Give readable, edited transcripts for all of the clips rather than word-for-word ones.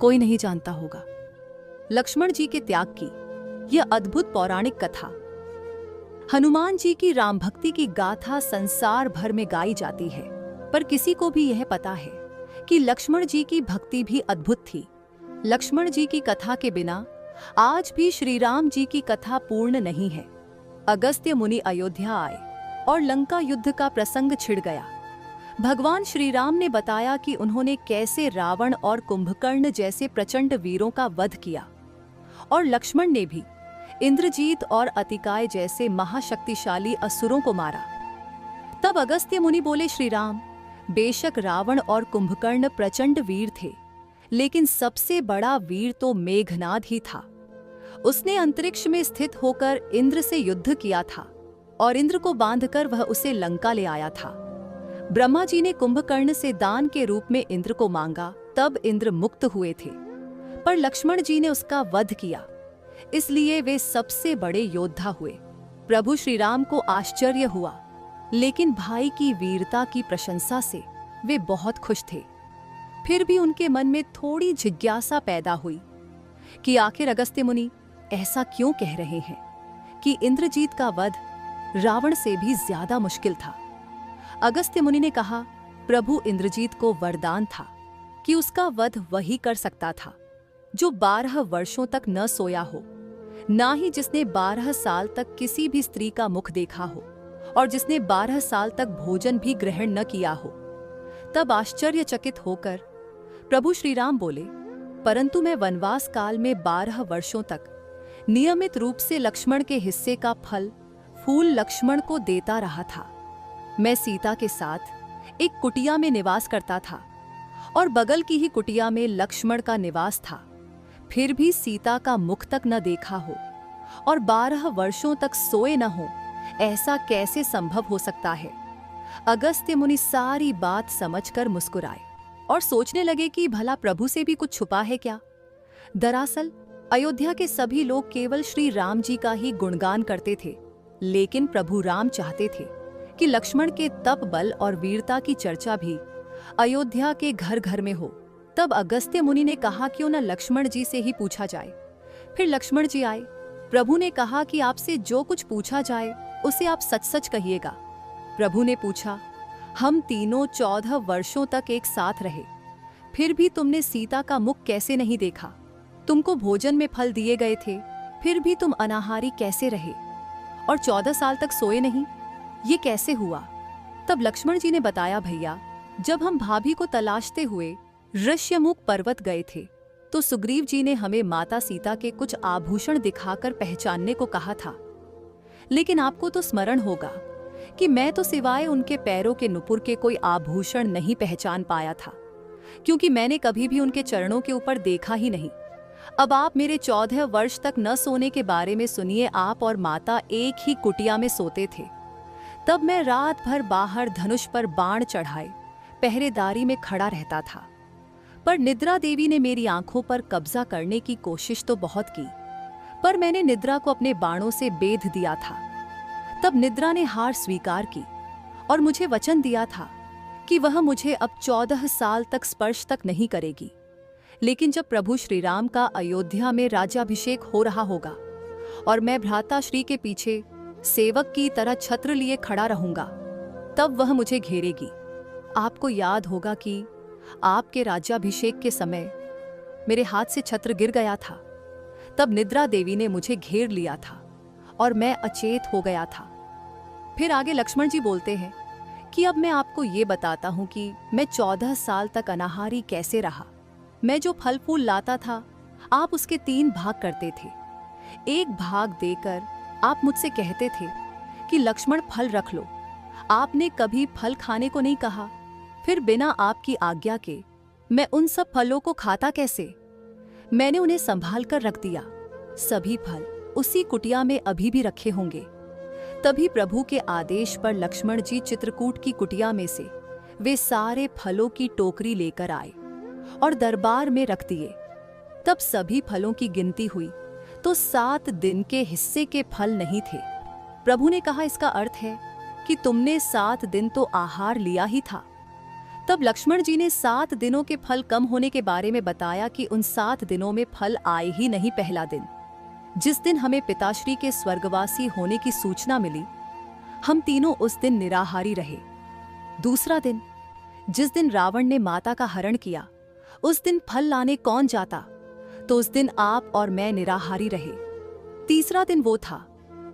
कोई नहीं जानता होगा। लक्ष्मण जी के त्याग की यह अद्भुत पौराणिक कथा। हनुमान जी की राम भक्ति की गाथा संसार भर में गाई जाती है, पर किसी को भी यह पता है कि लक्ष्मण जी की भक्ति भी अद्भुत थी। लक्ष्मण जी की कथा के बिना आज भी श्री राम जी की कथा पूर्ण नहीं है। अगस्त्य मुनि अयोध्या आए और लंका युद्ध का प्रसंग छिड़ गया। भगवान श्री राम ने बताया कि उन्होंने कैसे रावण और कुंभकर्ण जैसे प्रचंड वीरों का वध किया, और लक्ष्मण ने भी इंद्रजीत और अतिकाय जैसे महाशक्तिशाली असुरों को मारा। तब अगस्त्य मुनि बोले, श्री राम, बेशक रावण और कुंभकर्ण प्रचंड वीर थे, लेकिन सबसे बड़ा वीर तो मेघनाद ही था। उसने अंतरिक्ष में स्थित होकर इंद्र से युद्ध किया था और इंद्र को बांधकर वह उसे लंका ले आया था। ब्रह्मा जी ने कुंभकर्ण से दान के रूप में इंद्र को मांगा, तब इंद्र मुक्त हुए थे, पर लक्ष्मण जी ने उसका वध किया, इसलिए वे सबसे बड़े योद्धा हुए। प्रभु श्री राम को आश्चर्य हुआ, लेकिन भाई की वीरता की प्रशंसा से वे बहुत खुश थे। फिर भी उनके मन में थोड़ी जिज्ञासा पैदा हुई कि आखिर अगस्त्य मुनि ऐसा क्यों कह रहे हैं कि इंद्रजीत का वध रावण से भी ज्यादा मुश्किल था। अगस्त्य मुनि ने कहा, प्रभु इंद्रजीत को वरदान था कि उसका वध वही कर सकता था जो 12 वर्षों तक न सोया हो, ना ही जिसने 12 साल तक किसी भी स्त्री का मुख देखा हो और जिसने 12 साल तक भोजन भी ग्रहण न किया हो। तब आश्चर्यचकित होकर प्रभु श्री राम बोले, परंतु मैं वनवास काल में 12 वर्षों तक नियमित रूप से लक्ष्मण के हिस्से का फल फूल लक्ष्मण को देता रहा था। मैं सीता के साथ एक कुटिया में निवास करता था और बगल की ही कुटिया में लक्ष्मण का निवास था। फिर भी सीता का मुख तक न देखा हो और 12 वर्षों तक सोए न हो, ऐसा कैसे संभव हो सकता है। अगस्त्य मुनि सारी बात समझकर मुस्कुराए और सोचने लगे कि भला प्रभु से भी कुछ छुपा है क्या। दरअसल अयोध्या के सभी लोग केवल श्री राम जी का ही गुणगान करते थे, लेकिन प्रभु राम चाहते थे कि लक्ष्मण के तप बल और वीरता की चर्चा भी अयोध्या के घर घर में हो। तब अगस्त्य मुनि ने कहा, क्यों न लक्ष्मण जी से ही पूछा जाए। फिर लक्ष्मण जी आए। प्रभु ने कहा कि आपसे जो कुछ पूछा जाए उसे आप सच सच कहिएगा। प्रभु ने पूछा, हम तीनों 14 वर्षों तक एक साथ रहे, फिर भी तुमने सीता का मुख कैसे नहीं देखा? तुमको भोजन में फल दिए गए थे, फिर भी तुम अनाहारी कैसे रहे? और 14 साल तक सोए नहीं, ये कैसे हुआ? तब लक्ष्मण जी ने बताया, भैया, जब हम भाभी को तलाशते हुए ऋष्यमुख पर्वत गए थे तो सुग्रीव जी ने हमें माता सीता के कुछ आभूषण दिखाकर पहचानने को कहा था। लेकिन आपको तो स्मरण होगा कि मैं तो सिवाय उनके पैरों के नुपुर के कोई आभूषण नहीं पहचान पाया था, क्योंकि मैंने कभी भी उनके चरणों के ऊपर देखा ही नहीं। अब आप मेरे 14 वर्ष तक न सोने के बारे में सुनिए। आप और माता एक ही कुटिया में सोते थे। तब मैं रात भर बाहर धनुष पर बाण चढ़ाए पहरेदारी में खड़ा रहता था, पर निद्रा देवी ने मेरी आंखों पर कब्जा करने की कोशिश तो बहुत की, पर मैंने निद्रा को अपने बाणों से बेध दिया था। तब निद्रा ने हार स्वीकार की और मुझे वचन दिया था कि वह मुझे अब 14 साल तक स्पर्श तक नहीं करेगी। लेकिन जब प्रभु श्री राम का अयोध्या में राज्याभिषेक हो रहा होगा और मैं भ्राता श्री के पीछे सेवक की तरह छत्र लिए खड़ा रहूंगा, तब वह मुझे घेरेगी। आपको याद होगा कि आपके राज्याभिषेक के समय मेरे हाथ से छत्र गिर गया था। तब निद्रा देवी ने मुझे घेर लिया था और मैं अचेत हो गया था। फिर आगे लक्ष्मण जी बोलते हैं कि अब मैं आपको ये बताता हूं कि मैं 14 साल तक अनाहारी कैसे रहा। मैं जो फल फूल लाता था, आप उसके 3 भाग करते थे। एक भाग देकर आप मुझसे कहते थे कि लक्ष्मण फल रख लो। आपने कभी फल खाने को नहीं कहा। फिर बिना आपकी आज्ञा के मैं उन सब फलों को खाता कैसे? मैंने उन्हें संभाल कर रख दिया। सभी फल उसी कुटिया में अभी भी रखे होंगे। तभी प्रभु के आदेश पर लक्ष्मण जी चित्रकूट की कुटिया में से वे सारे फलों की टोकरी लेकर आए और दरबार में रख दिए। तब सभी फलों की गिनती हुई तो 7 दिन के हिस्से के फल नहीं थे। प्रभु ने कहा, इसका अर्थ है कि तुमने 7 दिन तो आहार लिया ही था। तब लक्ष्मण जी ने 7 दिनों के फल कम होने के बारे में बताया कि उन 7 दिनों में फल आए ही नहीं। पहला दिन, जिस दिन हमें पिताश्री के स्वर्गवासी होने की सूचना मिली, हम तीनों उस दिन निराहारी रहे। दूसरा दिन, जिस दिन रावण ने माता का हरण किया, उस दिन फल लाने कौन जाता, तो उस दिन आप और मैं निराहारी रहे। तीसरा दिन वो था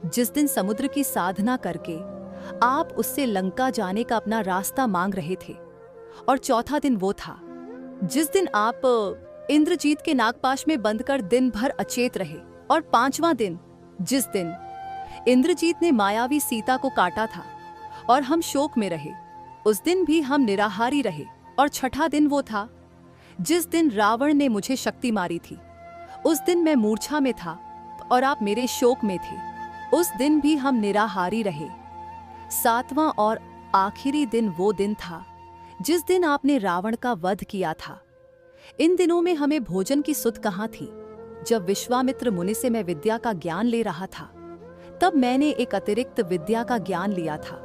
जिस दिन समुद्र की साधना करके आप उससे लंका जाने का अपना रास्ता मांग रहे थे। और चौथा दिन वो था जिस दिन आप इंद्रजीत के नागपाश में बंद कर दिन भर अचेत रहे। और पांचवां दिन, जिस दिन इंद्रजीत ने मायावी सीता को काटा था और हम शोक में रहे, उस दिन भी हम निराहारी रहे। और छठा दिन वो था जिस दिन रावण ने मुझे शक्ति मारी थी, उस दिन मैं मूर्छा में था और आप मेरे शोक में थे, उस दिन भी हम निराहारी रहे। सातवां और आखिरी दिन वो दिन था जिस दिन आपने रावण का वध किया था। इन दिनों में हमें भोजन की सुध कहाँ थी। जब विश्वामित्र मुनि से मैं विद्या का ज्ञान ले रहा था, तब मैंने एक अतिरिक्त विद्या का ज्ञान लिया था,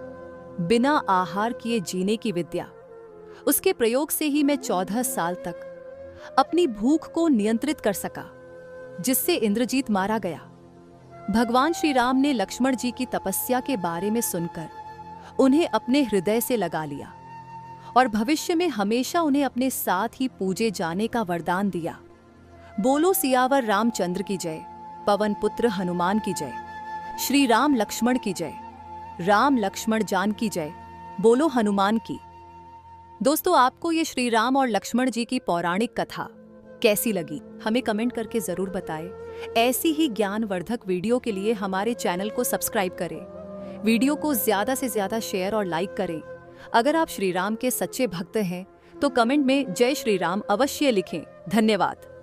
बिना आहार किए जीने की विद्या। उसके प्रयोग से ही मैं 14 साल तक अपनी भूख को नियंत्रित कर सका, जिससे इंद्रजीत मारा गया। भगवान श्री राम ने लक्ष्मण जी की तपस्या के बारे में सुनकर उन्हें अपने हृदय से लगा लिया और भविष्य में हमेशा उन्हें अपने साथ ही पूजे जाने का वरदान दिया। बोलो सियावर रामचंद्र की जय, पवन पुत्र हनुमान की जय, श्री राम लक्ष्मण की जय, राम लक्ष्मण जान की जय, बोलो हनुमान की। दोस्तों, आपको ये श्री राम और लक्ष्मण जी की पौराणिक कथा कैसी लगी, हमें कमेंट करके जरूर बताएं। ऐसी ही ज्ञानवर्धक वीडियो के लिए हमारे चैनल को सब्सक्राइब करें, वीडियो को ज्यादा से ज्यादा शेयर और लाइक करें। अगर आप श्री राम के सच्चे भक्त हैं तो कमेंट में जय श्री राम अवश्य लिखें। धन्यवाद।